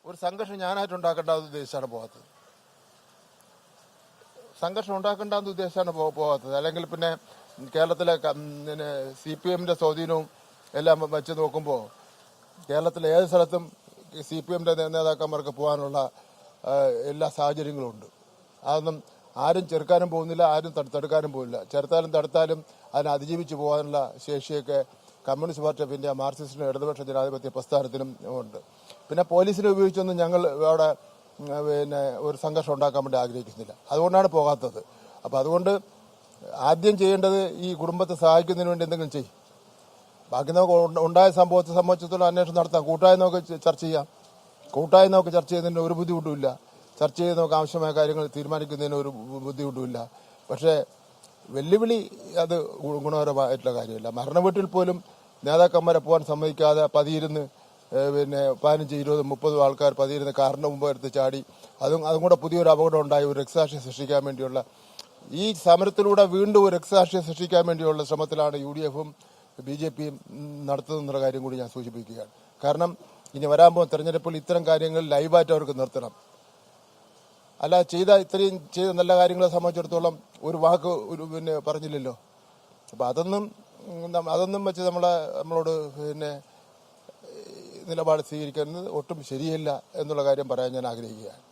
ഒരു സംഘർഷം ഞാനായിട്ട് ഉണ്ടാക്കേണ്ടെന്ന് ഉദ്ദേശിച്ചാണ് പോകാത്തത്. സംഘർഷം ഉണ്ടാക്കേണ്ടെന്ന് ഉദ്ദേശിച്ചാണ് പോകാത്തത്. അല്ലെങ്കിൽ പിന്നെ കേരളത്തിലെ പിന്നെ CPM-ന്റെ സ്വാധീനവും എല്ലാം വെച്ച് നോക്കുമ്പോൾ കേരളത്തിലെ ഏത് സ്ഥലത്തും CPM-ന്റെ നേതാക്കന്മാർക്ക് പോകാനുള്ള എല്ലാ സാഹചര്യങ്ങളും ഉണ്ട്. അതൊന്നും ആരും ചെറുക്കാനും പോകുന്നില്ല, ആരും തടുക്കാനും പോകുന്നില്ല. ചെറുത്താലും തടുത്താലും അതിനെ അതിജീവിച്ച് പോകാനുള്ള ശേഷിയൊക്കെ കമ്മ്യൂണിസ്റ്റ് പാർട്ടി ഓഫ് ഇന്ത്യ, മാർക്സിസ്റ്റിനും ഇടതുപക്ഷ ജനാധിപത്യ പ്രസ്ഥാനത്തിനും ഉണ്ട്. പിന്നെ പോലീസിനെ ഉപയോഗിച്ചൊന്നും ഞങ്ങൾ അവിടെ പിന്നെ ഒരു സംഘർഷം ഉണ്ടാക്കാൻ വേണ്ടി ആഗ്രഹിക്കുന്നില്ല. അതുകൊണ്ടാണ് പോകാത്തത്. അപ്പോൾ അതുകൊണ്ട് ആദ്യം ചെയ്യേണ്ടത് ഈ കുടുംബത്തെ സഹായിക്കുന്നതിന് വേണ്ടി എന്തെങ്കിലും ചെയ്യും. ബാക്കി നമുക്ക് ഉണ്ടായ സംഭവത്തെ സംബന്ധിച്ചിടത്തോളം അന്വേഷണം നടത്താം. കൂട്ടായി നമുക്ക് ചർച്ച ചെയ്യാം. കൂട്ടായി നമുക്ക് ചർച്ച ചെയ്യുന്നതിന് ഒരു ബുദ്ധിമുട്ടുമില്ല. ചർച്ച ചെയ്ത് നമുക്ക് ആവശ്യമായ കാര്യങ്ങൾ തീരുമാനിക്കുന്നതിന് ഒരു ബുദ്ധിമുട്ടുമില്ല. പക്ഷേ വെല്ലുവിളി അത് ഗുണകരമായിട്ടുള്ള കാര്യമല്ല. മരണ വീട്ടിൽ പോലും നേതാക്കന്മാരെ പോകാൻ സമ്മതിക്കാതെ പതിയിരുന്ന് പിന്നെ 15, 20, 30 ആൾക്കാർ പതിയിരുന്ന് കാറിൻ്റെ മുമ്പ് എടുത്ത് ചാടി അതും കൂടെ പുതിയൊരു അപകടം ഉണ്ടായി ഒരു രക്തസാക്ഷിയെ സൃഷ്ടിക്കാൻ വേണ്ടിയുള്ള ഈ സമരത്തിലൂടെ വീണ്ടും ഒരു രക്തസാക്ഷിയെ സൃഷ്ടിക്കാൻ വേണ്ടിയുള്ള ശ്രമത്തിലാണ് UDF-ഉം BJP-യും നടത്തുന്നുള്ള കാര്യം കൂടി ഞാൻ സൂചിപ്പിക്കുകയാണ്. കാരണം ഇനി വരാൻ പോകുന്ന തെരഞ്ഞെടുപ്പിൽ ഇത്തരം കാര്യങ്ങൾ ലൈവായിട്ട് അവർക്ക് നിർത്തണം. അല്ല ഇത്രയും ചെയ്ത നല്ല കാര്യങ്ങളെ സംബന്ധിച്ചിടത്തോളം ഒരു വാക്ക് പിന്നെ പറഞ്ഞില്ലല്ലോ. അപ്പം അതൊന്നും വെച്ച് നമ്മളോട് പിന്നെ നിലപാട് സ്വീകരിക്കുന്നത് ഒട്ടും ശരിയല്ല എന്നുള്ള കാര്യം പറയാൻ ഞാൻ ആഗ്രഹിക്കുകയാണ്.